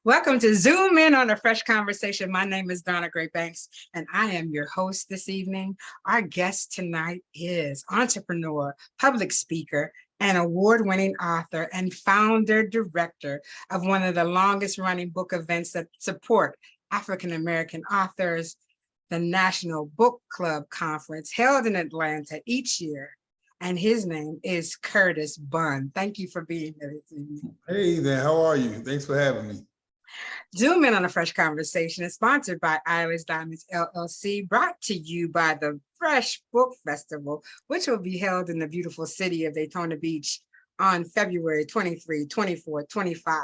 Welcome to Zoom In on a Fresh Conversation. My name is Donna Gray Banks, and I am your host this evening. Our guest tonight is entrepreneur, public speaker, and award-winning author and founder director of one of the longest-running book events that support African-American authors, the National Book Club Conference held in Atlanta each year. And his name is Curtis Bunn. Thank you for being here this evening. Hey there, how are you? Thanks for having me. Zoom In on a Fresh Conversation is sponsored by Iris Diamonds LLC, brought to you by the F.R.E.S.H Book Festival, which will be held in the beautiful city of Daytona Beach on February 23, 24, 25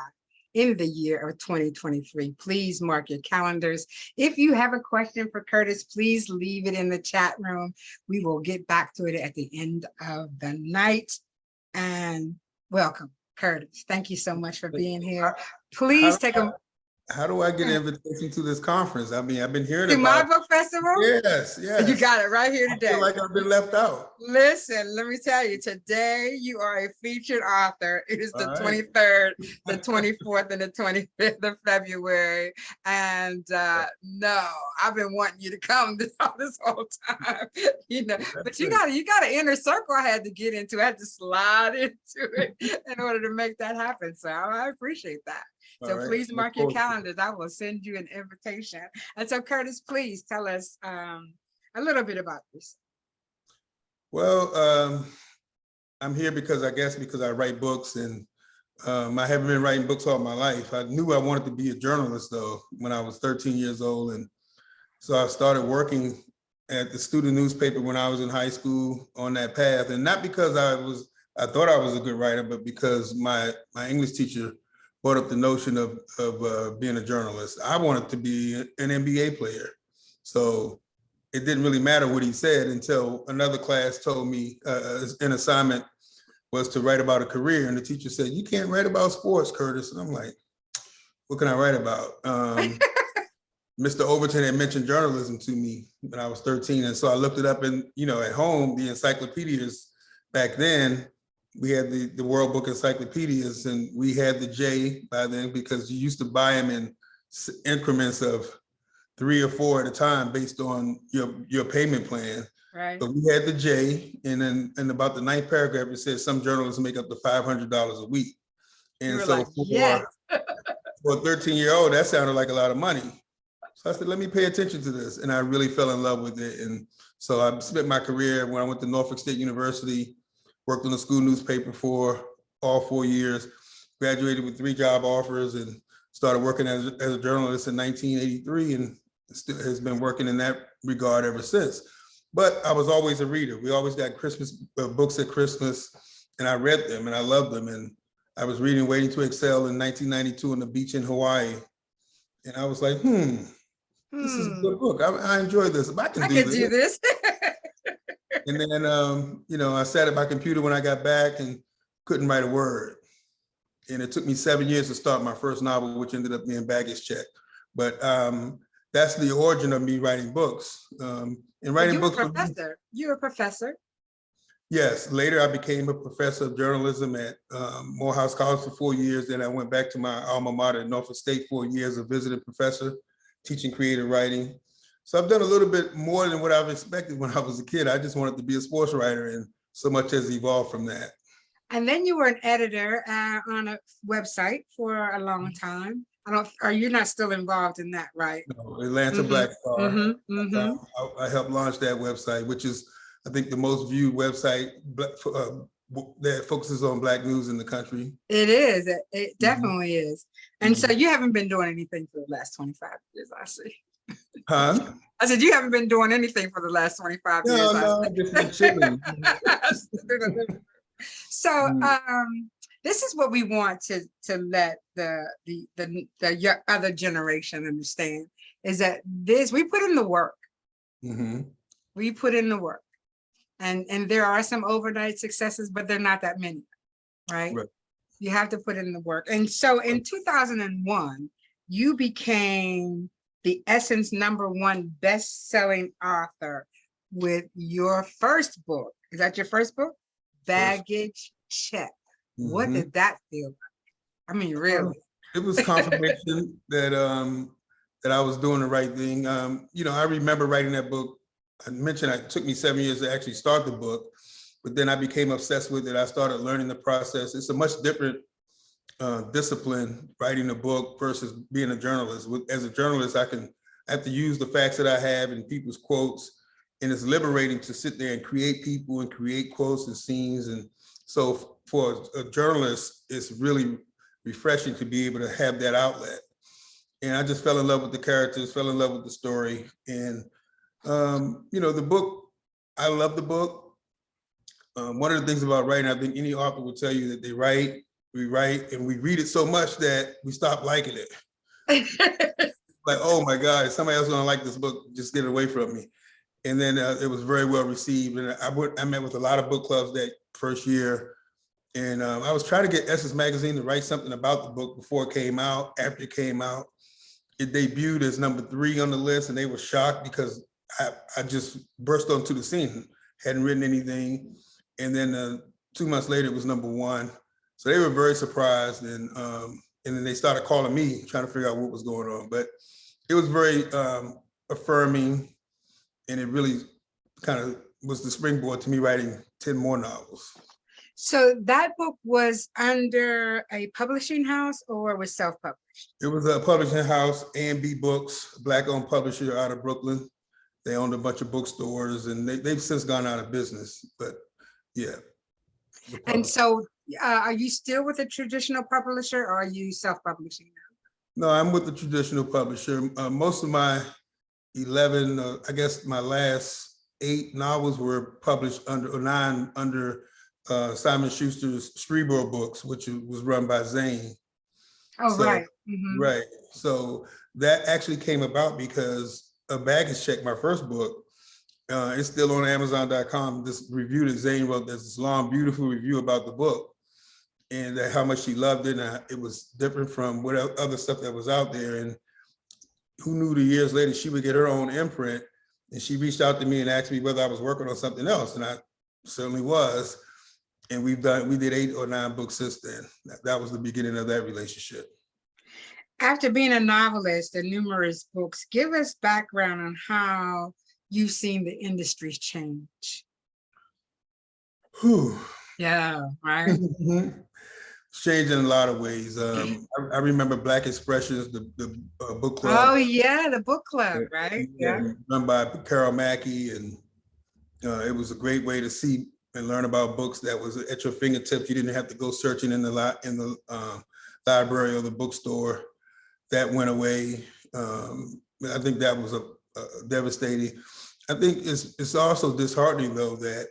in the year of 2023. Please mark your calendars. If you have a question for Curtis, please leave it in the chat room. We will get back to it at the end of the night. And welcome, Curtis. Thank you so much for being here. Please take a... How do I get an invitation to this conference? I mean, I've been hearing to about my book festival? Yes. You got it right here today. I feel like I've been left out. Listen, let me tell you, today you are a featured author. It is the 23rd, the 24th, and the 25th of February. And no, I've been wanting you to come this whole time, but you got an inner circle I had to get into. I had to slide into it in order to make that happen. So I appreciate that. So please mark your calendars. I will send you an invitation. And so Curtis, please tell us a little bit about this. Well, I'm here because I write books, and I haven't been writing books all my life. I knew I wanted to be a journalist though when I was 13 years old. And so I started working at the student newspaper when I was in high school on that path. And not because I thought I was a good writer, but because my English teacher brought up the notion of being a journalist. I wanted to be an NBA player. So it didn't really matter what he said until another class told me an assignment was to write about a career. And the teacher said, "You can't write about sports, Curtis." And I'm like, what can I write about? Mr. Overton had mentioned journalism to me when I was 13. And so I looked it up, and at home, the encyclopedias back then, we had the World Book Encyclopedias, and we had the J by then because you used to buy them in increments of 3 or 4 at a time based on your payment plan. Right. But we had the J, and then in about the 9th paragraph, it says some journalists make up to $500 a week. And so like, yes. for a 13-year-old, that sounded like a lot of money. So I said, let me pay attention to this. And I really fell in love with it. And so I spent my career when I went to Norfolk State University, worked on the school newspaper for all 4 years, graduated with 3 job offers, and started working as a journalist in 1983, and still has been working in that regard ever since. But I was always a reader. We always got Christmas books at Christmas, and I read them and I loved them. And I was reading Waiting to Excel in 1992 on the beach in Hawaii. And I was like, this is a good book. I enjoy this. I can do this. And then, I sat at my computer when I got back and couldn't write a word. And it took me 7 years to start my first novel, which ended up being Baggage Check. But that's the origin of me writing books. And writing books. You're a professor. Yes. Later, I became a professor of journalism at Morehouse College for 4 years. Then I went back to my alma mater at Norfolk State for 4 years, a visiting professor, teaching creative writing. So I've done a little bit more than what I've expected when I was a kid. I just wanted to be a sports writer, and so much has evolved from that. And then you were an editor on a website for a long time. You're not still involved in that, right? No, Atlanta Black Star. I helped launch that website, which is, I think, the most viewed website that focuses on Black news in the country. It is. It definitely is. And so you haven't been doing anything for the last 25 years, I see. Huh? I said, you haven't been doing anything for the last 25 years. No, I've just been chilling. So this is what we want to let the other generation understand, is that we put in the work. We put in the work. And there are some overnight successes, but they're not that many, right? You have to put in the work. And so in 2001, you became the Essence #1 best-selling author with your first book. Is that your first book? Baggage Check. What did that feel like? I mean, really? It was confirmation that that I was doing the right thing. You know, I remember writing that book. I mentioned it took me 7 years to actually start the book, but then I became obsessed with it. I started learning the process. It's a much different discipline writing a book versus being a journalist. As a journalist, I have to use the facts that I have and people's quotes, and it's liberating to sit there and create people and create quotes and scenes. And so for a journalist, it's really refreshing to be able to have that outlet. And I just fell in love with the characters, fell in love with the story. And, you know, the book, I love the book. One of the things about writing, I think any author will tell you that they write, we write, and we read it so much that we stop liking it. Like, oh my God, somebody else gonna like this book, just get it away from me. And then it was very well received. And I met with a lot of book clubs that first year. And I was trying to get Essence Magazine to write something about the book before it came out, after it came out. It debuted as #3 on the list, and they were shocked because I just burst onto the scene, hadn't written anything. And then 2 months later, it was #1. So they were very surprised. And then they started calling me, trying to figure out what was going on. But it was very affirming, and it really kind of was the springboard to me writing 10 more novels. So that book was under a publishing house or was self-published? It was a publishing house, A&B Books, Black-owned publisher out of Brooklyn. They owned a bunch of bookstores, and they've since gone out of business. But yeah. And so are you still with a traditional publisher, or are you self-publishing now? No, I'm with the traditional publisher. Most of my 11, I guess my last 8 novels were published under, or 9 under Simon Schuster's Scribor Books, which was run by Zane. Oh, So, right. Right. So that actually came about because A Baggage Check, my first book, it's still on Amazon.com. This review that Zane wrote, there's this long, beautiful review about the book and how much she loved it. And it was different from what other stuff that was out there. And who knew the years later she would get her own imprint. And she reached out to me and asked me whether I was working on something else. And I certainly was. And we did 8 or 9 books since then. That was the beginning of that relationship. After being a novelist and numerous books, give us background on how you've seen the industry change. Whew. Yeah, right. It's changed in a lot of ways. I remember Black Expressions, the book club. Oh yeah, the book club, right? Yeah, run by Carol Mackey, and it was a great way to see and learn about books that was at your fingertips. You didn't have to go searching in the library or the bookstore. That went away. I think that was a devastating. I think it's also disheartening though that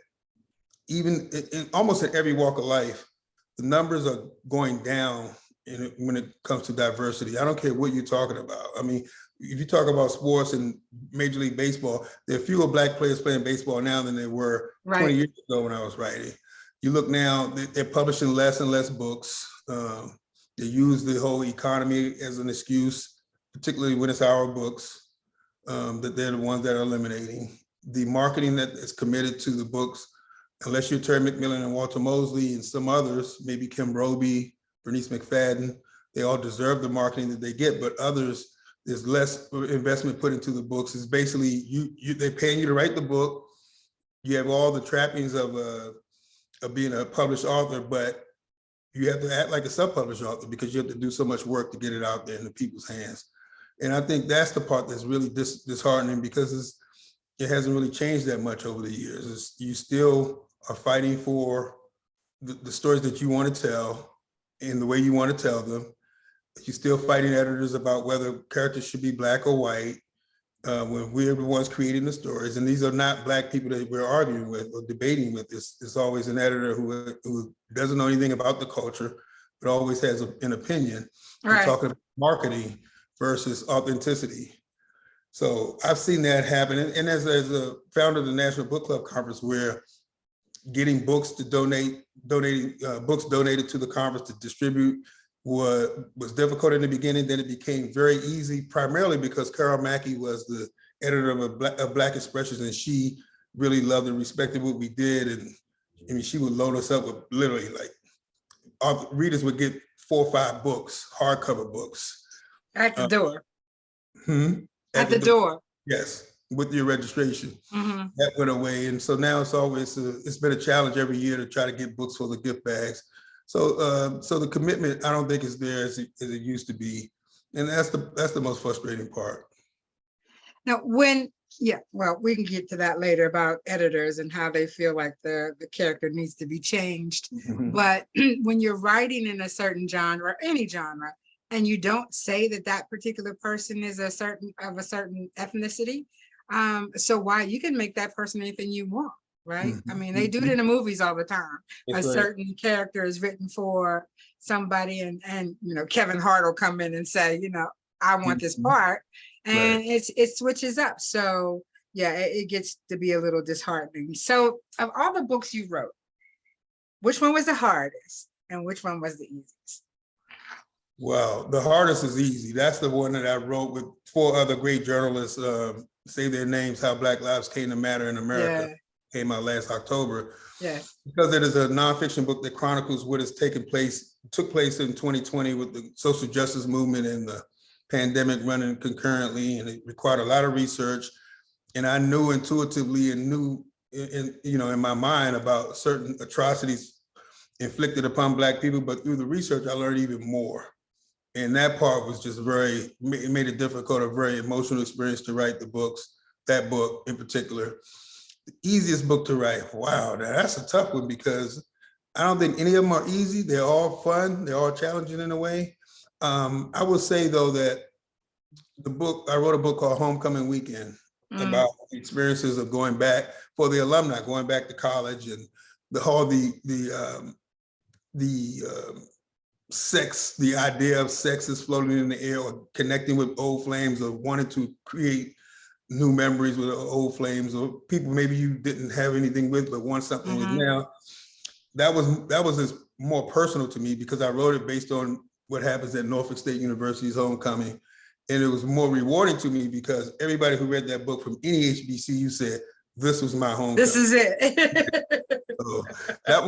even in almost in every walk of life, the numbers are going down when it comes to diversity. I don't care what you're talking about. I mean, if you talk about sports and Major League Baseball, there are fewer Black players playing baseball now than there were 20 years ago when I was writing. You look now, they're publishing less and less books. They use the whole economy as an excuse, particularly when it's our books, that they're the ones that are eliminating. The marketing that is committed to the books, unless you're Terry McMillan and Walter Mosley and some others, maybe Kim Roby, Bernice McFadden, they all deserve the marketing that they get, but others, there's less investment put into the books. It's basically, they're paying you to write the book. You have all the trappings of being a published author, but you have to act like a self-published author because you have to do so much work to get it out there in the people's hands. And I think that's the part that's really disheartening because it hasn't really changed that much over the years. You still are fighting for the stories that you want to tell in the way you want to tell them. You're still fighting editors about whether characters should be Black or white when we're the ones creating the stories. And these are not Black people that we're arguing with or debating with. It's always an editor who doesn't know anything about the culture, but always has an opinion. Right. Talking about marketing versus authenticity. So I've seen that happen. And as a founder of the National Book Club Conference, where getting books to donating books donated to the conference to distribute was difficult in the beginning. Then it became very easy, primarily because Carol Mackey was the editor of Black Expressions, and she really loved and respected what we did. And I mean, she would load us up with literally like readers would get 4 or 5 books, hardcover books. At the door. At the door. Yes, with your registration. Mm-hmm. That went away. And so now it's been a challenge every year to try to get books for the gift bags. So so the commitment, I don't think is there as it used to be. And that's the most frustrating part. Now, well, we can get to that later about editors and how they feel like the character needs to be changed. But when you're writing in a certain genre, any genre, and you don't say that particular person is a certain ethnicity, so why you can make that person anything you want, right? I mean, they do it in the movies all the time. That's right. Certain character is written for somebody, and Kevin Hart will come in and say, I want this part, and it switches up. So yeah, it gets to be a little disheartening. So of all the books you wrote, which one was the hardest and which one was the easiest? Well, the hardest is easy. That's the one that I wrote with 4 other great journalists. Say their names, How Black Lives Came to Matter in America. Came out last October. Yes. Because it is a nonfiction book that chronicles what has took place in 2020 with the social justice movement and the pandemic running concurrently, and it required a lot of research. And I knew intuitively and knew in my mind about certain atrocities inflicted upon Black people, but through the research, I learned even more. And that part was just it made it difficult, a very emotional experience to write that book in particular. The easiest book to write, wow, that's a tough one because I don't think any of them are easy. They're all fun, they're all challenging in a way. I will say though that I wrote a book called Homecoming Weekend about the experiences of going back for the alumni, going back to college, and the idea of sex is floating in the air, or connecting with old flames, or wanting to create new memories with old flames, or people maybe you didn't have anything with but want something with now. That was more personal to me because I wrote it based on what happens at Norfolk State University's homecoming. And it was more rewarding to me because everybody who read that book from any HBCU said, this was my homecoming. This is it. So that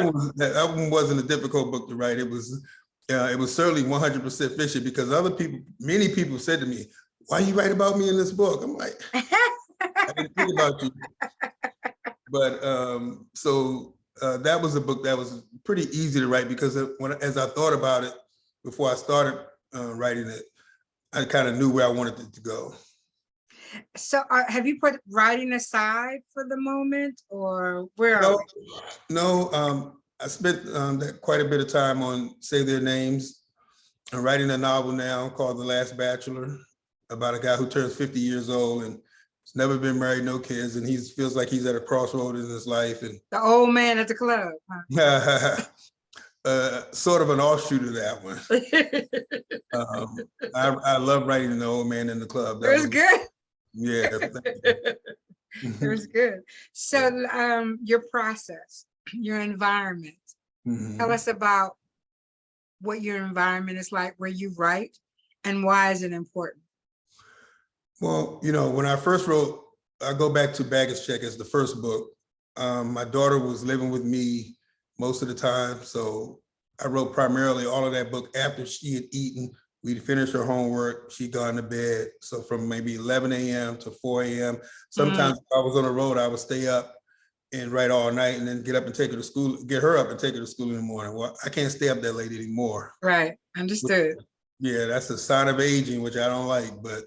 one wasn't a difficult book to write. It was certainly 100% fiction because many people said to me, why you write about me in this book? I'm like, I didn't think about you. But that was a book that was pretty easy to write because as I thought about it before I started writing it, I kind of knew where I wanted it to go. So have you put writing aside for the moment, or where are we? No, I spent quite a bit of time on Say Their Names. I'm writing a novel now called The Last Bachelor about a guy who turns 50 years old and has never been married, no kids, and he feels like he's at a crossroad in his life. And the old man at the club. Huh? Sort of an offshoot of that one. I love writing The Old Man in the Club. That was good. Yeah. It was good. So your process, your environment. Tell us about what your environment is like where you write, and why is it important? Well, when I first wrote, I go back to Baggage Check as the first book. My daughter was living with me most of the time. So I wrote primarily all of that book after she had eaten. We'd finished her homework, she'd gone to bed. So from maybe 11 a.m. to 4 a.m. Sometimes if I was on the road, I would stay up and write all night and then get her up and take her to school in the morning. Well, I can't stay up that late anymore. Right, understood. Yeah, that's a sign of aging, which I don't like. But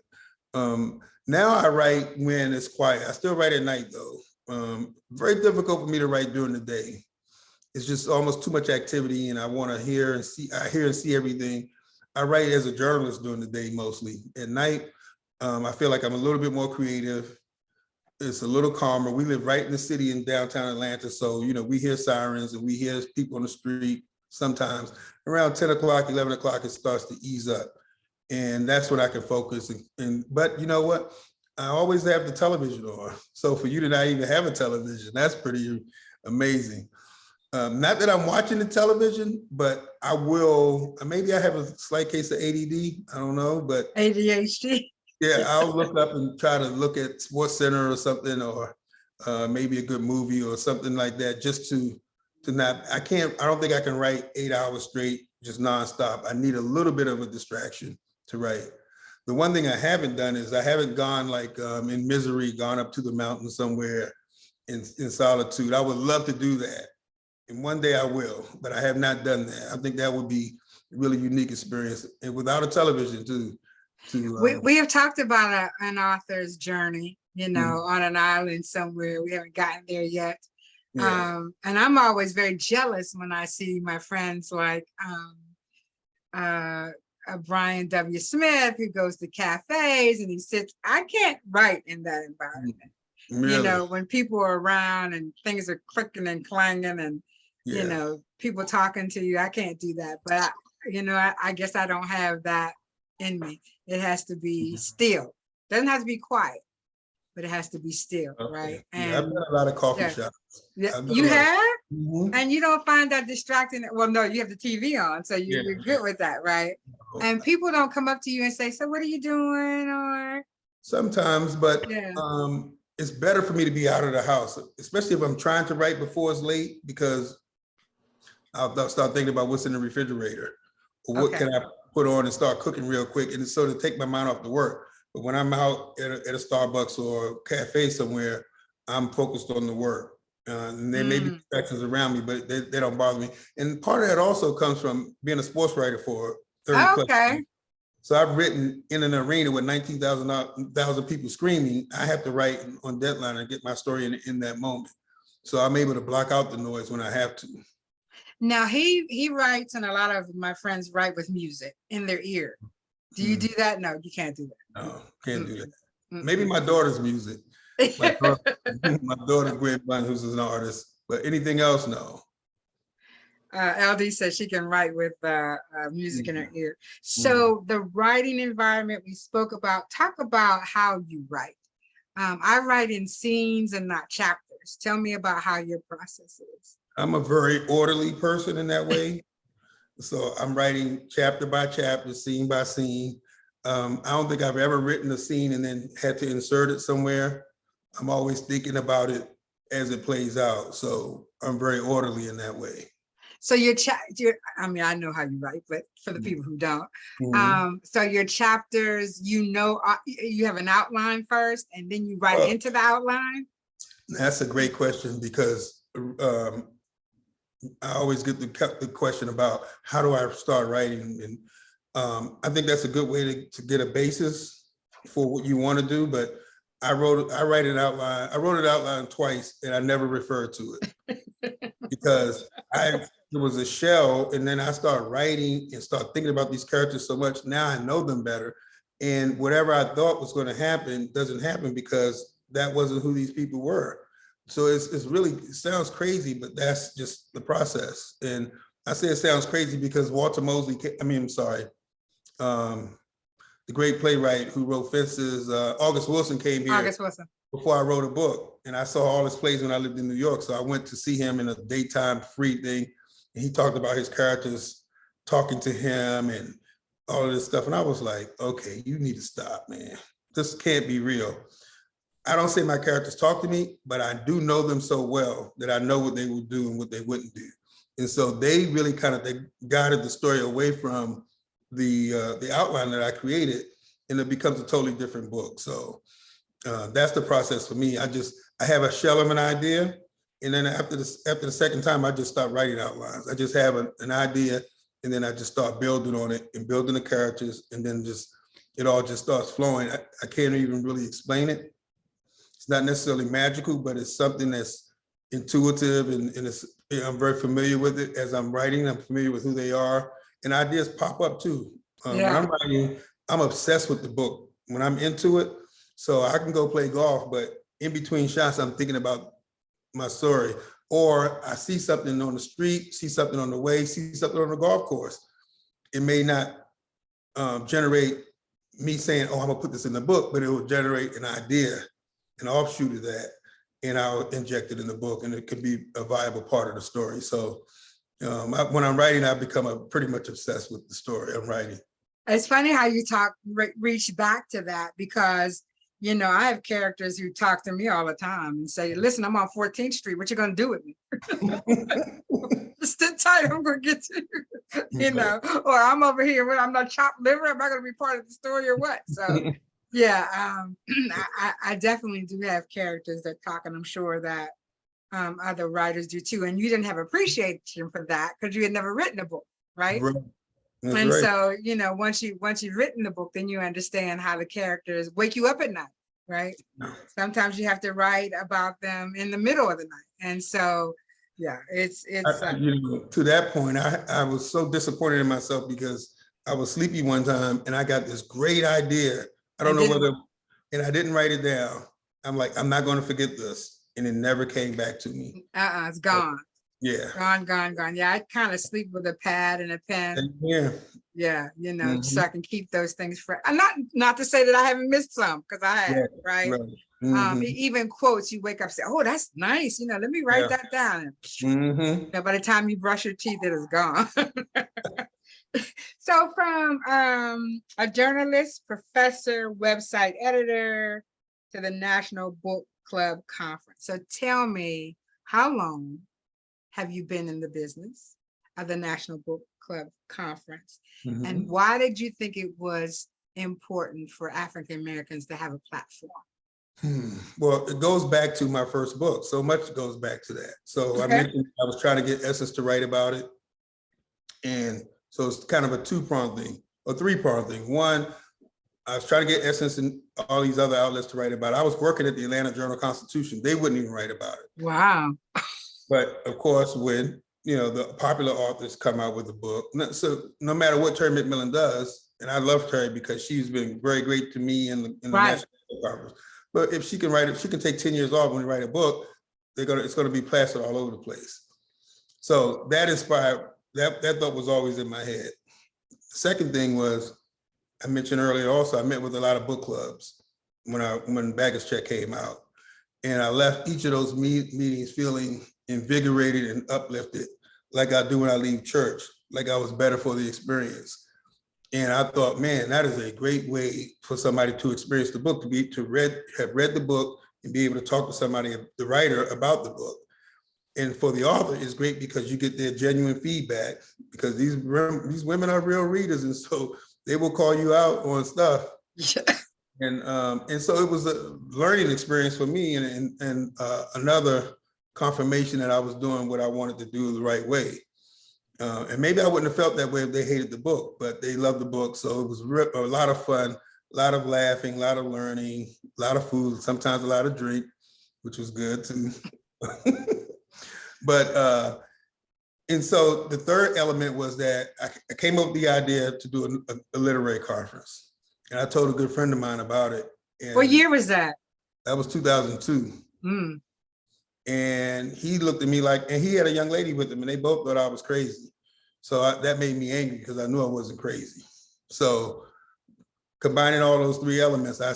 now I write when it's quiet. I still write at night though. Very difficult for me to write during the day. It's just almost too much activity and I want to hear and see everything. I write as a journalist during the day mostly. At night, I feel like I'm a little bit more creative. It's a little calmer. We live right in the city in downtown Atlanta. So, we hear sirens and we hear people on the street sometimes. Around 10 o'clock, 11 o'clock, it starts to ease up. And that's when I can focus. But you know what? I always have the television on. So for you to not even have a television, that's pretty amazing. Not that I'm watching the television, but I will, maybe I have a slight case of ADD, I don't know, but ADHD. Yeah, I'll look up and try to look at Sports Center or something, or maybe a good movie or something like that, just to not, I don't think I can write 8 hours straight just nonstop. I need a little bit of a distraction to write. The one thing I haven't done is I haven't gone like in misery, gone up to the mountain somewhere in solitude. I would love to do that. And one day I will, but I have not done that. I think that would be a really unique experience, and without a television too. We have talked about an author's journey, you know, on an island somewhere. We haven't gotten there yet. Yeah. And I'm always very jealous when I see my friends like Brian W. Smith, who goes to cafes and he sits. I can't write in that environment. Really? You know, when people are around and things are clicking and clanging and, you know, people talking to you, I can't do that. But, I guess I don't have that in me. It has to be still. Doesn't have to be quiet, but it has to be still, right? And I've done a lot of coffee shops. Yeah, you have? And you don't find that distracting? Well, no, you have the TV on, so you're good with that, right? And people don't come up to you and say, so what are you doing? Or sometimes, but it's better for me to be out of the house, especially if I'm trying to write before it's late, because I'll start thinking about what's in the refrigerator or what can I put on and start cooking real quick, and so to take my mind off the work. But when I'm out at a Starbucks or a cafe somewhere, I'm focused on the work. And there may be distractions around me, but they don't bother me. And part of that also comes from being a sports writer for 30 plus years. So I've written in an arena with 19,000 people screaming. I have to write on deadline and get my story in that moment. So I'm able to block out the noise when I have to. Now he writes, and a lot of my friends write with music in their ear. Do you do that? No, you can't do that. No, can't do that. Maybe my daughter's music. My daughter, Bunn, who's an artist, but anything else, no. LD says she can write with music in her ear. So the writing environment we spoke about, talk about how you write. I write in scenes and not chapters. Tell me about how your process is. I'm a very orderly person in that way. So I'm writing chapter by chapter, scene by scene. I don't think I've ever written a scene and then had to insert it somewhere. I'm always thinking about it as it plays out. So I'm very orderly in that way. So I mean, I know how you write, but for the people who don't, so your chapters, you have an outline first and then you write into the outline? That's a great question, because I always get the question about how do I start writing? And I think that's a good way to get a basis for what you want to do. But I wrote an outline. I wrote an outline twice and I never referred to it because it was a shell. And then I started writing and start thinking about these characters so much. Now I know them better. And whatever I thought was going to happen doesn't happen because that wasn't who these people were. So it sounds crazy, but that's just the process. And I say it sounds crazy because the great playwright who wrote Fences, August Wilson, came here before I wrote a book. And I saw all his plays when I lived in New York. So I went to see him in a daytime free thing. And he talked about his characters talking to him and all of this stuff. And I was like, okay, you need to stop, man. This can't be real. I don't say my characters talk to me, but I do know them so well that I know what they would do and what they wouldn't do. And so they really they guided the story away from the outline that I created, and it becomes a totally different book. So that's the process for me. I have a shell of an idea, and then after the second time, I just start writing outlines. I just have an idea, and then I just start building on it and building the characters, and then it all just starts flowing. I can't even really explain it. It's not necessarily magical, but it's something that's intuitive, and I'm very familiar with it as I'm writing. I'm familiar with who they are, and ideas pop up too. When I'm writing, I'm obsessed with the book when I'm into it. So I can go play golf, but in between shots, I'm thinking about my story. Or I see something on the street, see something on the way, see something on the golf course. It may not generate me saying, oh, I'm gonna put this in the book, but it will generate an idea, an offshoot of that, and I'll inject it in the book, and it could be a viable part of the story. So when I'm writing, I become pretty much obsessed with the story I'm writing. It's funny how you reach back to that, because I have characters who talk to me all the time and say, listen, I'm on 14th Street. What you gonna do with me? Just sit tight, I'm gonna get to you, you know, or I'm over here when I'm not chopped liver, am I gonna be part of the story or what? So yeah, I definitely do have characters that talk, and I'm sure that other writers do too. And you didn't have appreciation for that because you had never written a book, right? Right. That's And right. so, you know, once you've written the book, then you understand how the characters wake you up at night, right? Sometimes you have to write about them in the middle of the night. And so, yeah, it's You know, to that point, I was so disappointed in myself because I was sleepy one time and I got this great idea. I don't know whether, and I didn't write it down. I'm like, I'm not going to forget this. And it never came back to me. it's gone. Yeah. Gone. Yeah, I kind of sleep with a pad and a pen. Yeah. Yeah, you know, so I can keep those things fresh. And not to say that I haven't missed some, because I have, right? Even quotes, you wake up and say, oh, that's nice. You know, let me write that down. You know, by the time you brush your teeth, it is gone. So from a journalist, professor, website editor, to the National Book Club Conference. So tell me, how long have you been in the business of the National Book Club Conference? And why did you think it was important for African Americans to have a platform? Well, it goes back to my first book. So much goes back to that. So I mentioned I was trying to get Essence to write about it. And so it's kind of a two-pronged thing, or three-pronged thing. One, I was trying to get Essence and all these other outlets to write about it. I was working at the Atlanta Journal-Constitution. They wouldn't even write about it. Wow. But of course, when you know the popular authors come out with a book, so no matter what Terry McMillan does, and I love Terry because she's been very great to me in the National Book Conference. But if she can write it, she can take 10 years off when you write a book. It's gonna be plastered all over the place. So that inspired, that thought was always in my head. The second thing was, I mentioned earlier also, I met with a lot of book clubs when Baggage Check came out. And I left each of those meetings feeling invigorated and uplifted, like I do when I leave church, like I was better for the experience. And I thought, man, that is a great way for somebody to experience the book, have read the book and be able to talk to somebody, the writer, about the book. And for the author, it's great because you get their genuine feedback, because these women are real readers, and so they will call you out on stuff. And so it was a learning experience for me, and another confirmation that I was doing what I wanted to do the right way. And maybe I wouldn't have felt that way if they hated the book, but they loved the book. So it was a lot of fun, a lot of laughing, a lot of learning, a lot of food, sometimes a lot of drink, which was good too. But and so the third element was that I came up with the idea to do a literary conference. And I told a good friend of mine about it. And what year was that? That was 2002. And he looked at me like, and he had a young lady with him, and they both thought I was crazy. So that made me angry because I knew I wasn't crazy. So combining all those three elements, I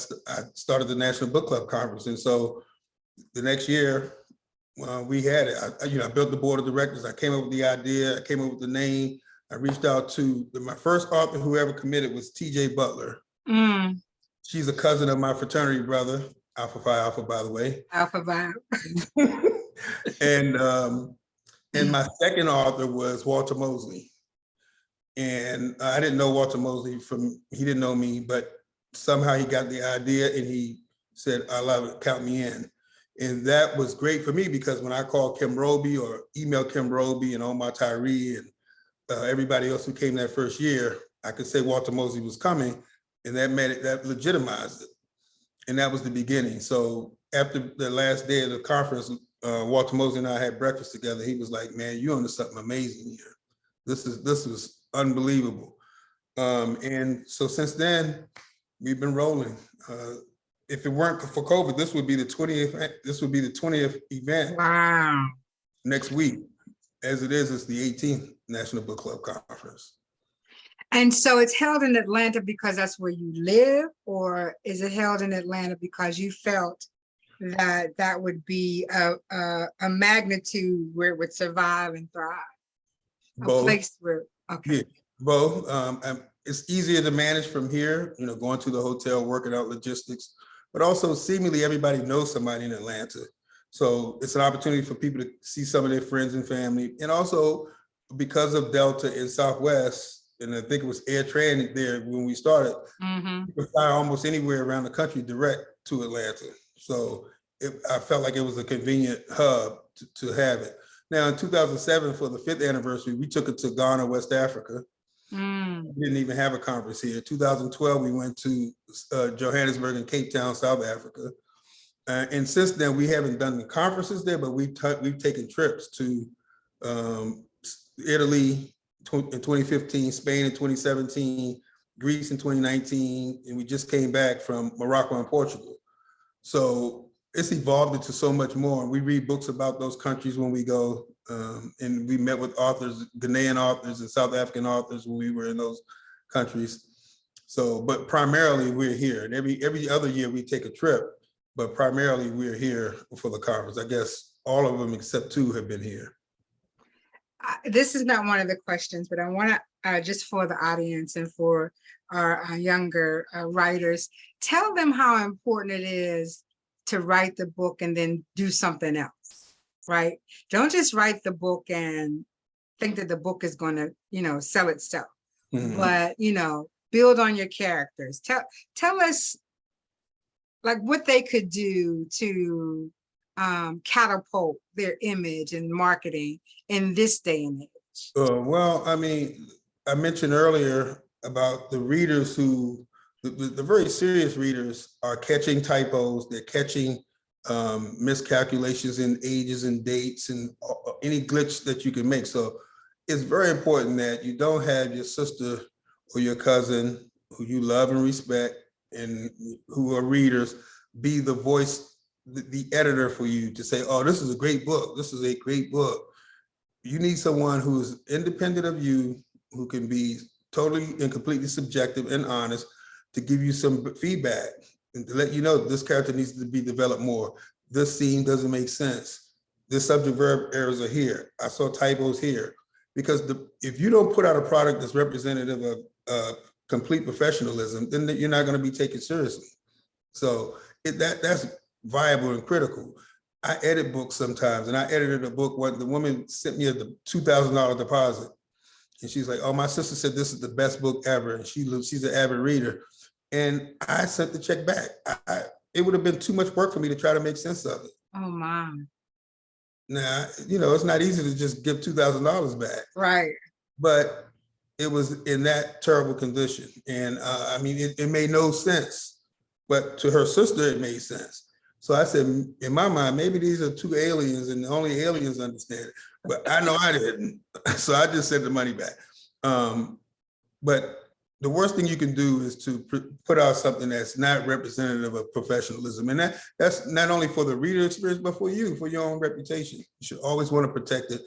started the National Book Club Conference. And so the next year, we had it. I built the board of directors. I came up with the idea. I came up with the name. I reached out to my first author who ever committed was T.J. Butler. She's a cousin of my fraternity brother, Alpha Phi Alpha, by the way. Alpha Phi. And my second author was Walter Mosley. And I didn't know Walter Mosley he didn't know me, but somehow he got the idea and he said, I love it, count me in. And that was great for me because when I called Kim Roby or emailed Kim Roby and Omar Tyree and everybody else who came that first year, I could say Walter Mosley was coming, and that legitimized it. And that was the beginning. So after the last day of the conference, Walter Mosley and I had breakfast together. He was like, man, you're onto something amazing here. This was unbelievable. And so since then, we've been rolling. If it weren't for COVID, this would be the 20th. This would be the 20th event. Wow. Next week, as it is, it's the 18th National Book Club Conference. And so it's held in Atlanta because that's where you live, or is it held in Atlanta because you felt that would be a magnitude where it would survive and thrive? Both. A place where, okay. Yeah, both. It's easier to manage from here, going to the hotel, working out logistics, but also seemingly everybody knows somebody in Atlanta. So it's an opportunity for people to see some of their friends and family. And also because of Delta and Southwest, and I think it was Air Tran there when we started, you could fly almost anywhere around the country direct to Atlanta. So I felt like it was a convenient hub to have it. Now in 2007, for the 5th anniversary, we took it to Ghana, West Africa. We didn't even have a conference here. 2012, we went to Johannesburg and Cape Town, South Africa. And since then, we haven't done the conferences there, but we've taken trips to Italy in 2015, Spain in 2017, Greece in 2019, and we just came back from Morocco and Portugal. So it's evolved into so much more. And we read books about those countries when we go. And we met with authors, Ghanaian authors and South African authors when we were in those countries. So, but primarily we're here. And every other year we take a trip, but primarily we're here for the conference. I guess all of them except 2 have been here. This is not one of the questions, but I want to, just for the audience and for our younger writers, tell them how important it is to write the book and then do something else, right? Don't just write the book and think that the book is going to, sell itself, but, build on your characters. Tell us like what they could do to catapult their image and marketing in this day and age. Well, I mean, I mentioned earlier about the readers who, the very serious readers are catching typos, they're catching miscalculations in ages and dates and any glitch that you can make. So it's very important that you don't have your sister or your cousin who you love and respect and who are readers be the voice, the editor for you to say, oh, this is a great book. This is a great book. You need someone who is independent of you, who can be totally and completely subjective and honest to give you some feedback and to let you know this character needs to be developed more. This scene doesn't make sense. This subject verb errors are here. I saw typos here. Because if you don't put out a product that's representative of complete professionalism, then you're not going to be taken seriously. So that's viable and critical. I edit books sometimes, and I edited a book when the woman sent me a $2,000 deposit, and she's like, "Oh, my sister said this is the best book ever," and she's an avid reader, and I sent the check back. It would have been too much work for me to try to make sense of it. Oh, my. Now, it's not easy to just give $2,000 back. Right. But it was in that terrible condition, and I mean, it made no sense. But to her sister, it made sense. So I said, in my mind, maybe these are 2 aliens and only aliens understand it. But I know I didn't. So I just sent the money back. But the worst thing you can do is to put out something that's not representative of professionalism. And that's not only for the reader experience, but for you, for your own reputation. You should always want to protect it.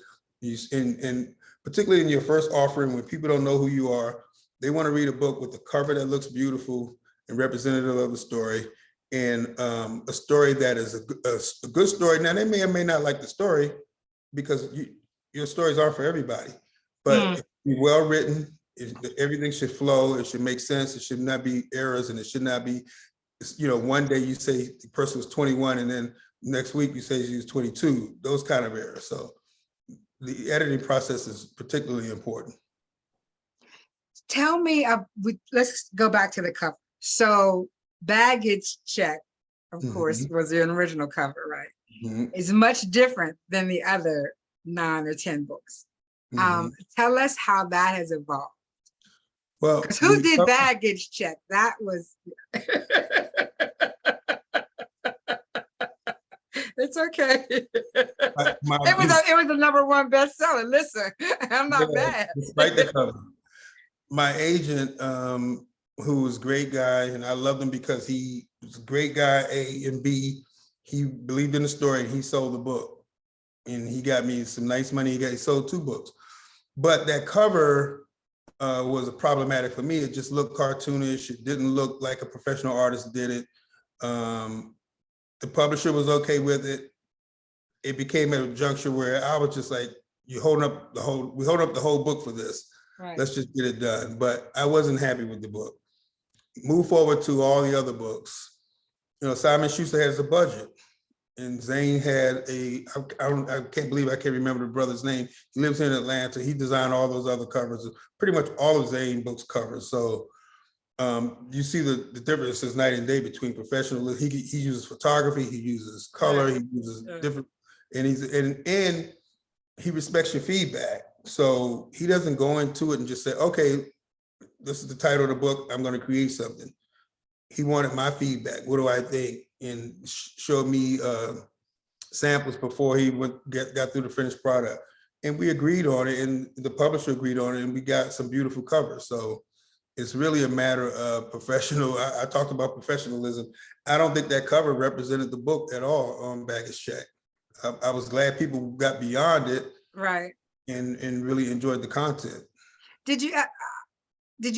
And particularly in your first offering, when people don't know who you are, they want to read a book with a cover that looks beautiful and representative of the story, and a story that is a good story. Now, they may or may not like the story because your stories aren't for everybody, but it be well written. Everything should flow. It should make sense. It should not be errors, and it should not be, one day you say the person was 21 and then next week you say she was 22, those kind of errors. So the editing process is particularly important. Tell me, let's go back to the cover. So Baggage Check, of course, was the original cover, right? It's much different than the other 9 or 10 books. Tell us how that has evolved. Well, who did Baggage Check? That was it's okay. It was the #1 bestseller. Listen, I'm not bad. Despite the cover. My agent, who was a great guy, and I loved him because he was a great guy, A, and B, he believed in the story and he sold the book. And he got me some nice money. He sold 2 books. But that cover was problematic for me. It just looked cartoonish. It didn't look like a professional artist did it. The publisher was okay with it. It became a juncture where I was just like, we hold up the whole book for this. Right. Let's just get it done. But I wasn't happy with the book. Move forward to all the other books. Simon Schuster has a budget. and Zane had I can't believe I can't remember the brother's name. He lives in Atlanta. He designed all those other covers, pretty much all of Zane books covers. So you see the difference is night and day between professional. He uses photography, he uses color, he uses different, and and he respects your feedback. So he doesn't go into it and just say, okay, this is the title of the book, I'm going to create something. He wanted my feedback. What do I think? And showed me samples before he got through the finished product. And we agreed on it, and the publisher agreed on it, and we got some beautiful covers. So it's really a matter of professional. I talked about professionalism. I don't think that cover represented the book at all on Baggage Check. I was glad people got beyond it, right, and really enjoyed the content. Did you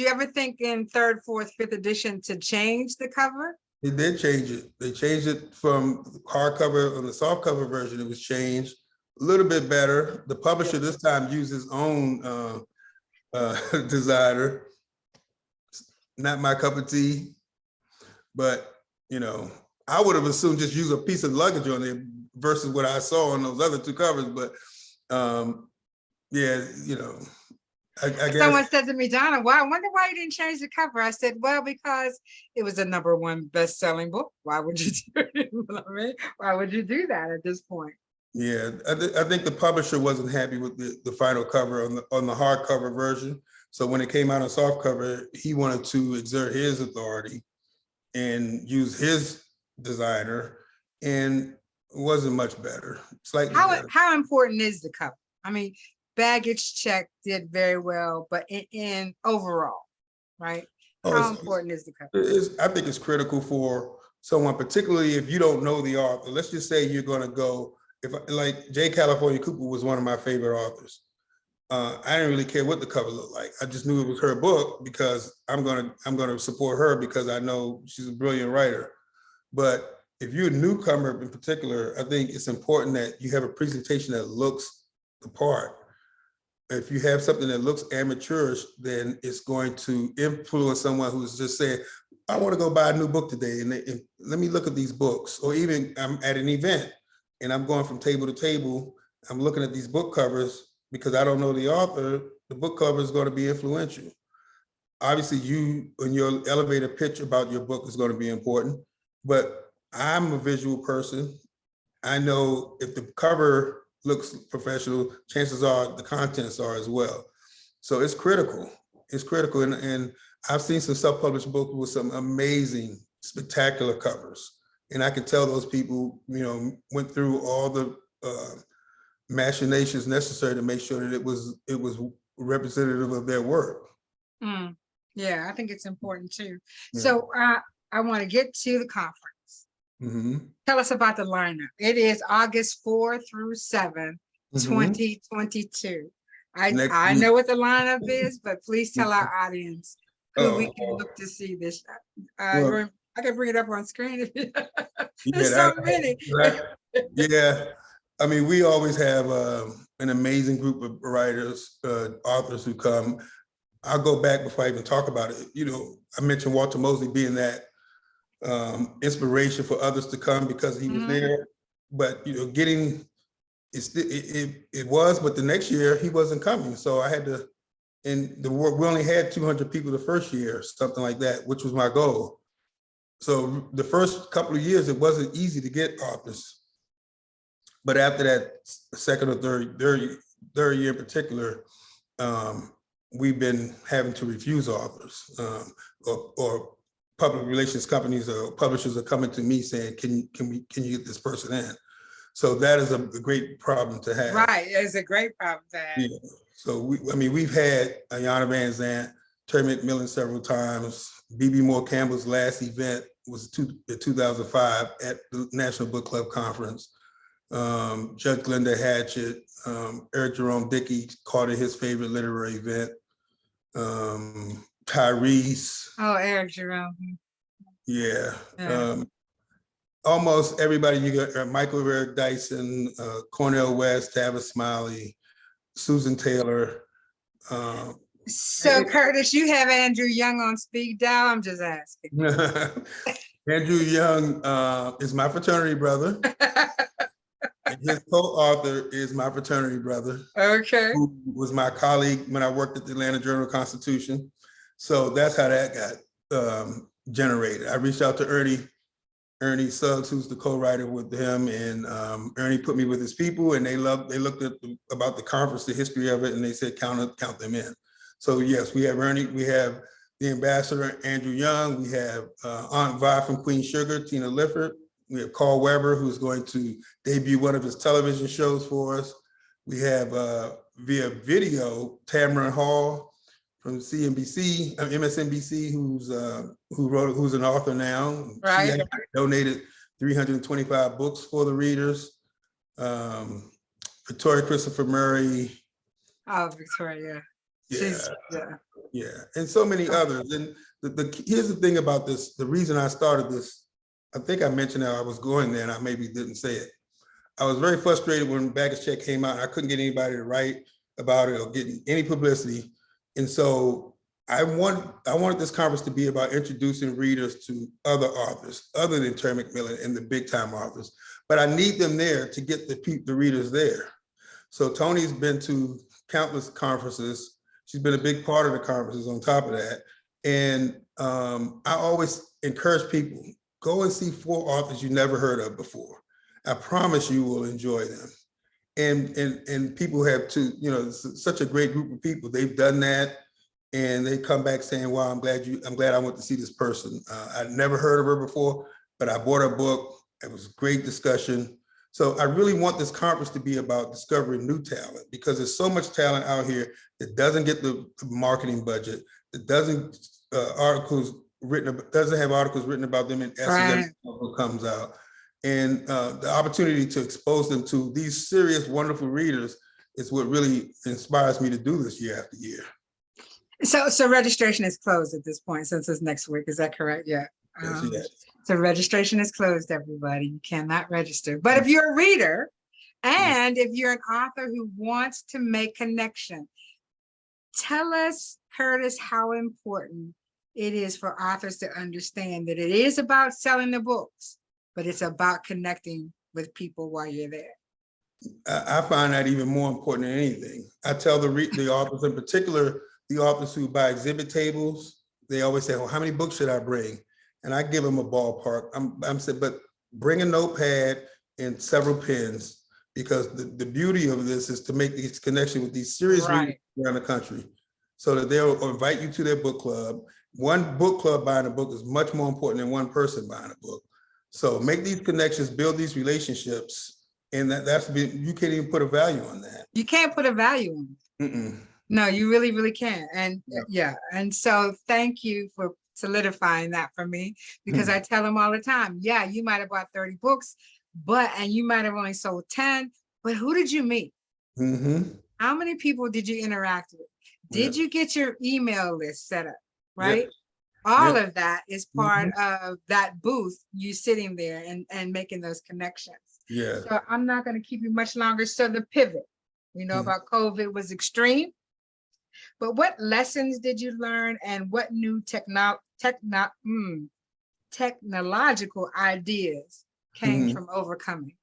ever think in third, fourth, fifth edition to change the cover? They did change it. They changed it from hardcover on the softcover version. It was changed a little bit better. The publisher this time used his own designer. Not my cup of tea, but I would have assumed just use a piece of luggage on there versus what I saw on those other two covers. But yeah, I guess someone said to me, Donna, I wonder why you didn't change the cover. I said, well, because it was a #1 best-selling book. Why would you do it? Why would you do that at this point? Yeah, I think the publisher wasn't happy with the final cover on the hardcover version. So when it came out on softcover, he wanted to exert his authority and use his designer, and it wasn't much better. Slightly better. How important is the cover? I mean, Baggage Check did very well, but in overall, right? How important is the cover? I think it's critical for someone, particularly if you don't know the author. Let's just say you're going to go, like J. California Cooper was one of my favorite authors. I didn't really care what the cover looked like. I just knew it was her book because I'm gonna support her because I know she's a brilliant writer. But if you're a newcomer in particular, I think it's important that you have a presentation that looks the part. If you have something that looks amateurish, then it's going to influence someone who's just saying, I want to go buy a new book today, and let me look at these books. Or even I'm at an event and I'm going from table to table, I'm looking at these book covers. Because I don't know the author, the book cover is going to be influential. Obviously, you and your elevator pitch about your book is going to be important, but I'm a visual person. I know if the cover looks professional, chances are the contents are as well. So it's critical. It's critical. And I've seen some self-published books with some amazing, spectacular covers. And I can tell those people, went through all the machinations necessary to make sure that it was representative of their work. Yeah, I think it's important too. Yeah. So I want to get to the conference. Tell us about the lineup. It is August 4 through 7, 2022. I know what the lineup is, but please tell our audience who we can look to see this. I can bring it up on screen. There's so many. Yeah. I mean, we always have an amazing group of writers, authors who come. I'll go back before I even talk about it. I mentioned Walter Mosley being that inspiration for others to come because he was there. But it was, but the next year he wasn't coming. So I had to, we only had 200 people the first year, something like that, which was my goal. So the first couple of years, it wasn't easy to get authors. But after that second or third year in particular, we've been having to refuse authors, or public relations companies or publishers are coming to me saying, can you get this person in? So that is a great problem to have. Right, it's a great problem to have. Yeah. So we've had Ayanna Van Zandt, Terry McMillan several times. B.B. Moore Campbell's last event was 2005 at the National Book Club Conference. Judge Glenda Hatchett, Eric Jerome Dickey called it his favorite literary event. Tyrese. Oh, Eric Jerome. Yeah. Almost everybody. You got Michael Eric Dyson, Cornel West, Tavis Smiley, Susan Taylor. So Curtis, you have Andrew Young on speed dial? I'm just asking. Andrew Young is my fraternity brother. And his co-author is my fraternity brother. Okay. Who was my colleague when I worked at the Atlanta Journal-Constitution. So that's how that got generated. I reached out to Ernie Suggs, who's the co-writer with him, and Ernie put me with his people, and they looked at about the conference, the history of it, and they said count them in. So yes, we have Ernie, we have the ambassador Andrew Young, we have Aunt Vi from Queen Sugar, Tina Lifford, we have Carl Weber, who's going to debut one of his television shows for us. We have via video Tamron Hall from CNBC, MSNBC, who's an author now. Right. She donated 325 books for the readers. Victoria Christopher Murray. Oh, Victoria. Yeah, and so many others. And here's the thing about this. The reason I started this, I think I mentioned that I was going there, and I maybe didn't say it. I was very frustrated when Baggage Check came out. I couldn't get anybody to write about it or get any publicity. And so I wanted this conference to be about introducing readers to other authors other than Terry McMillan and the big time authors. But I need them there to get the readers there. So Tony's been to countless conferences. She's been a big part of the conferences on top of that. And I always encourage people, go and see 4 authors you never heard of before. I promise you will enjoy them. And people have to, it's such a great group of people. They've done that, and they come back saying, "Wow, I'm glad I went to see this person. I'd never heard of her before, but I bought her book. It was a great discussion." So I really want this conference to be about discovering new talent, because there's so much talent out here that doesn't get the marketing budget, that doesn't have articles written about them in essence that comes out. And the opportunity to expose them to these serious, wonderful readers is what really inspires me to do this year after year. So registration is closed at this point, since it's next week. Is that correct? Yeah. Yes. So registration is closed, everybody. You cannot register. But if you're a reader, and if you're an author who wants to make connection, tell us, Curtis, how important it is for authors to understand that it is about selling the books, but it's about connecting with people while you're there. I find that even more important than anything. I tell the authors, in particular, the authors who buy exhibit tables, they always say, "Well, how many books should I bring?" And I give them a ballpark. I'm saying, but bring a notepad and several pens, because the beauty of this is to make these connections with these serious readers around the country, so that they'll invite you to their book club. One book club buying a book is much more important than one person buying a book. So make these connections, build these relationships, and you can't even put a value on that. You can't put a value on it. Mm-mm. No, you really, really can't. And yeah. And so thank you for solidifying that for me, because I tell them all the time, yeah, you might have bought 30 books, and you might have only sold 10, but who did you meet? How many people did you interact with? Did you get your email list set up, right? All of that is part of that booth, you sitting there and making those connections. Yeah. So I'm not going to keep you much longer. So the pivot, about COVID was extreme, but what lessons did you learn, and what new technological ideas came from overcoming?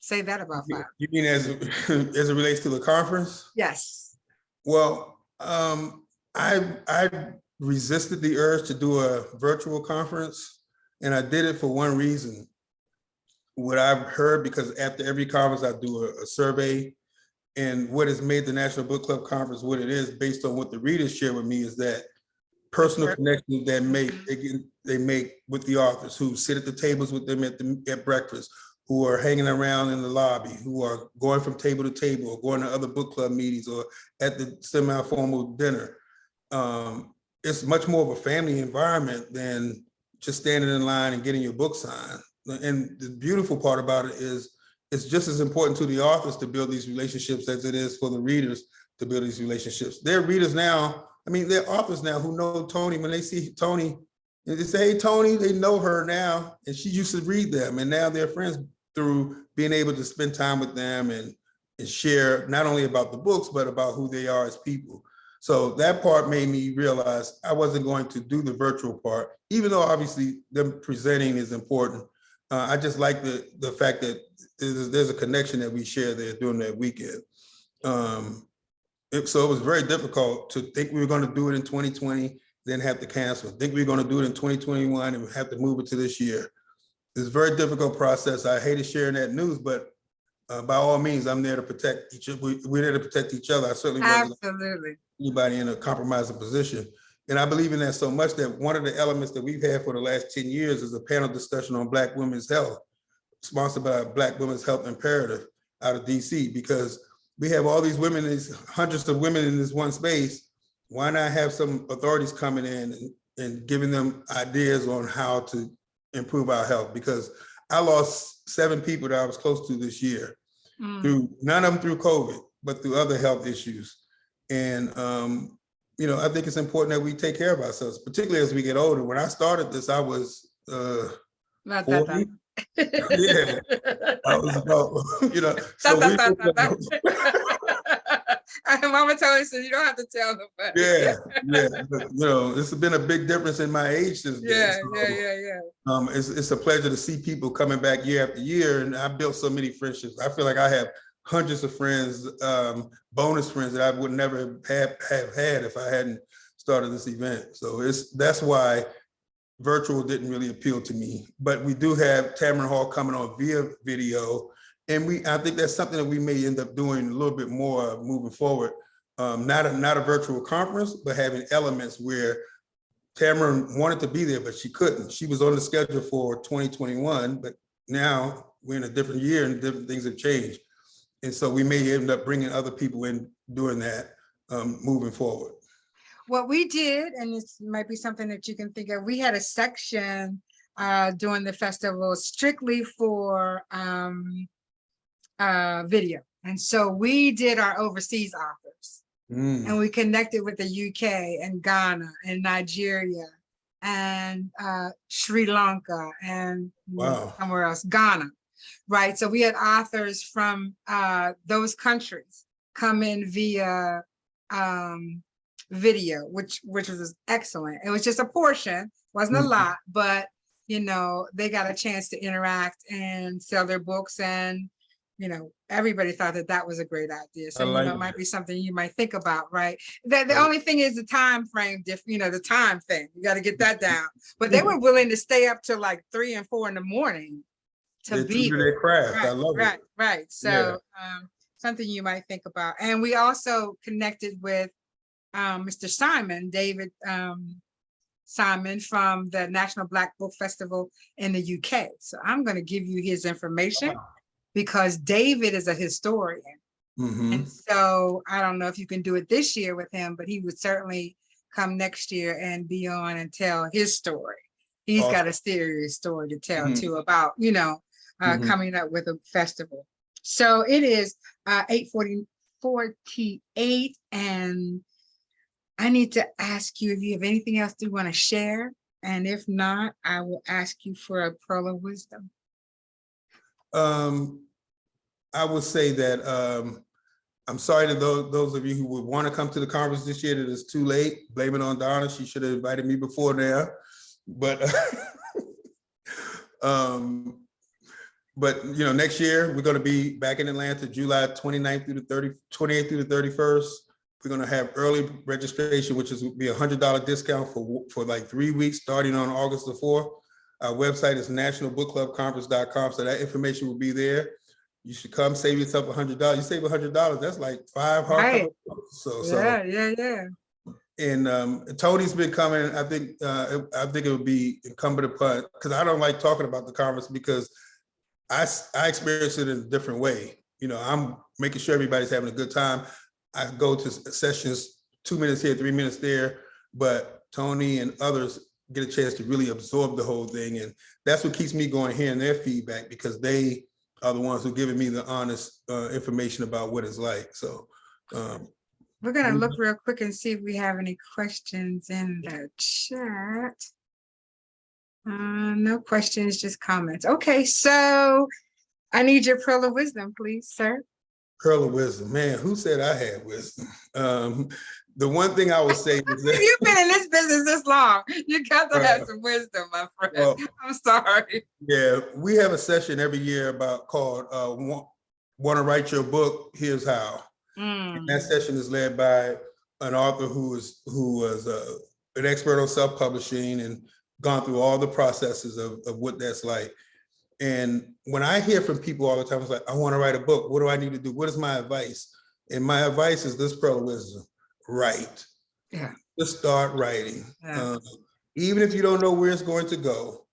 Say that about 5. You mean as it relates to the conference? Yes. Well, I resisted the urge to do a virtual conference, and I did it for one reason. What I've heard, because after every conference I do a survey, and what has made the National Book Club Conference what it is, based on what the readers share with me, is that personal connections that they make with the authors, who sit at the tables with them at breakfast, who are hanging around in the lobby, who are going from table to table, or going to other book club meetings, or at the semi-formal dinner. It's much more of a family environment than just standing in line and getting your book signed. And the beautiful part about it is, it's just as important to the authors to build these relationships as it is for the readers to build these relationships. They're readers now. I mean, they're authors now who know Tony. When they see Tony, and they say, "Hey, Tony," they know her now, and she used to read them, and now they're friends through being able to spend time with them and share not only about the books, but about who they are as people. So that part made me realize I wasn't going to do the virtual part, even though obviously them presenting is important. I just like the fact that there's a connection that we share there during that weekend. So it was very difficult to think we were going to do it in 2020, then have to cancel. Think we were going to do it in 2021 and have to move it to this year. It's a very difficult process. I hated sharing that news, but by all means, I'm there to protect each other. We're there to protect each other. I certainly wasn't anybody in a compromising position. And I believe in that so much that one of the elements that we've had for the last 10 years is a panel discussion on Black women's health, sponsored by Black Women's Health Imperative out of DC, because we have all these women, these hundreds of women in this one space. Why not have some authorities coming in and giving them ideas on how to improve our health? Because I lost 7 people that I was close to this year, through none of them through COVID, but through other health issues. And you know, I think it's important that we take care of ourselves, particularly as we get older. When I started this, I was 40. Yeah, I was about, you know, so Mama told me, so you don't have to tell nobody. Yeah, but, you know, it's been a big difference in my age since then. So, it's a pleasure to see people coming back year after year, and I built so many friendships. I feel like I have hundreds of friends, bonus friends that I would never have had if I hadn't started this event. So that's why virtual didn't really appeal to me. But we do have Tamron Hall coming on via video, and I think that's something that we may end up doing a little bit more moving forward. Not a virtual conference, but having elements where Tamron wanted to be there, but she couldn't. She was on the schedule for 2021, but now we're in a different year and different things have changed. And so we may end up bringing other people in doing that moving forward. What we did, and this might be something that you can think of, we had a section during the festival strictly for video. And so we did our overseas authors, and we connected with the UK and Ghana and Nigeria and Sri Lanka and somewhere else, Ghana. Right, so we had authors from those countries come in via video, which was excellent. It was just a portion, wasn't a lot, but you know, they got a chance to interact and sell their books, and you know, everybody thought that was a great idea. So you know, it might be something you might think about, right? The only thing is the time frame, you know, the time thing. You got to get that down. But they were willing to stay up till like 3 and 4 in the morning. To be their craft. I love it. Right. So something you might think about. And we also connected with Mr. Simon, David Simon from the National Black Book Festival in the UK. So I'm going to give you his information because David is a historian. And so I don't know if you can do it this year with him, but he would certainly come next year and be on and tell his story. He's got a serious story to tell too about, you know, coming up with a festival. So it is 8:48, and I need to ask you if you have anything else you want to share, and if not, I will ask you for a pearl of wisdom. I would say that I'm sorry to those of you who would want to come to the conference this year that it's too late. Blame it on Donna. She should have invited me before now. But you know, next year we're going to be back in Atlanta, July 28th through the 31st. We're going to have early registration, which is be $100 discount for like 3 weeks, starting on August the 4th. Our website is nationalbookclubconference.com, so that information will be there. You should come, save yourself $100. You save $100, that's like 5 hardcover books. Yeah. And Tony's been coming. I think it would be incumbent upon, because I don't like talking about the conference because I experience it in a different way. You know, I'm making sure everybody's having a good time. I go to sessions 2 minutes here, 3 minutes there, but Tony and others get a chance to really absorb the whole thing. And that's what keeps me going, hearing their feedback, because they are the ones who are giving me the honest information about what it's like. So we're going to look real quick and see if we have any questions in the chat. No questions, just comments. Okay, so I need your pearl of wisdom, please, sir. Pearl of wisdom, man. Who said I had wisdom? The one thing I would say is that You've been in this business this long. You got to have some wisdom, my friend. well, I'm sorry. yeah, we have a session every year called "Want to Write Your Book? Here's How." And that session is led by an author who was an expert on self-publishing and gone through all the processes of what that's like. And when I hear from people all the time, it's like, I want to write a book. What do I need to do? What is my advice? And my advice is this, Pearl of Wisdom: write. Yeah. Just start writing. Yeah. Even if you don't know where it's going to go,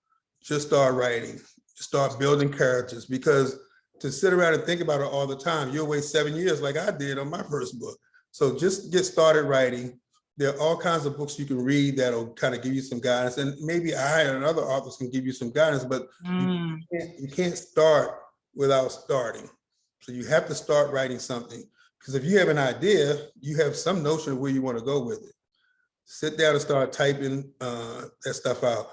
just start writing. Start building characters, because to sit around and think about it all the time, you'll waste 7 years like I did on my first book. So just get started writing. There are all kinds of books you can read that'll kind of give you some guidance, and maybe I and other authors can give you some guidance, but you can't start without starting. So you have to start writing something, because if you have an idea, you have some notion of where you want to go with it. Sit down and start typing that stuff out.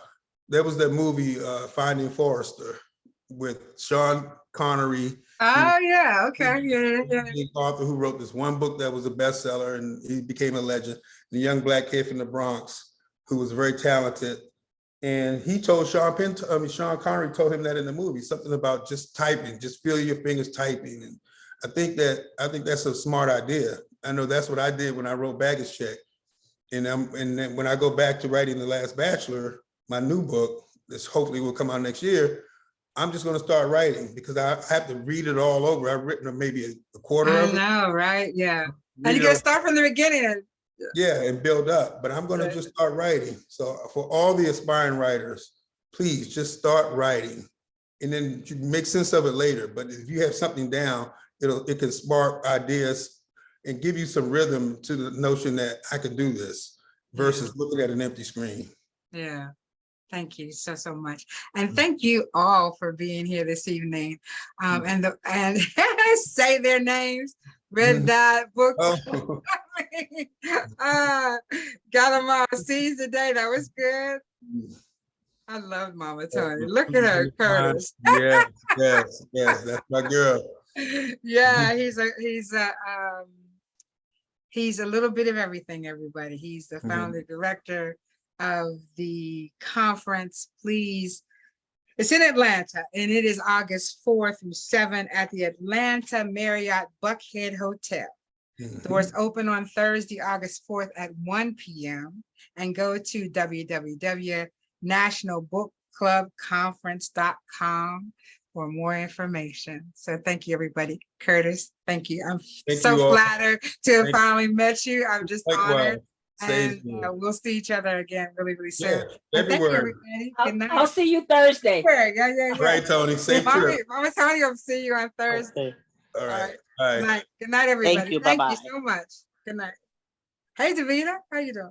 There was that movie, Finding Forrester, with Sean Connery. Oh, yeah. Okay. Yeah. The author who wrote this one book that was a bestseller, and he became a legend. The young black kid from the Bronx who was very talented. And he told Sean Connery told him that in the movie, something about just typing, just feel your fingers typing. And I think that's a smart idea. I know that's what I did when I wrote Baggage Check. And then when I go back to writing The Last Bachelor, my new book, this hopefully will come out next year, I'm just going to start writing, because I have to read it all over. I've written maybe a quarter of it. I know, right? Yeah. And you got to start from the beginning. Yeah, and build up. But I'm going to just start writing. So for all the aspiring writers, please just start writing, and then you can make sense of it later. But if you have something down, it can spark ideas and give you some rhythm to the notion that I can do this, versus looking at an empty screen. Yeah. Thank you so much. And thank you all for being here this evening. And say their names. Red Dot Book. Oh. Got them all seized today. That was good. I love Mama Tony. Look at her, Curtis. Yes, that's my girl. Yeah, he's a little bit of everything, everybody. He's the founder director of the conference. Please, it's in Atlanta, and it is August 4th through 7th at the Atlanta Marriott Buckhead Hotel. Doors open on Thursday, August 4th at 1 p.m. and go to www.nationalbookclubconference.com for more information. So thank you, everybody. Curtis, thank you. I'm so flattered to have finally met you. I'm just honored. And we'll see each other again really soon. Yeah, thank you, everybody. Good night. I'll see you Thursday. Yeah. Right, Tony. Safe trip. Mama Tony will see you on Thursday. Okay. All right. Good night, everybody. Thank you. Thank Bye-bye. you so much. Good night. Hey, Davina, how you doing?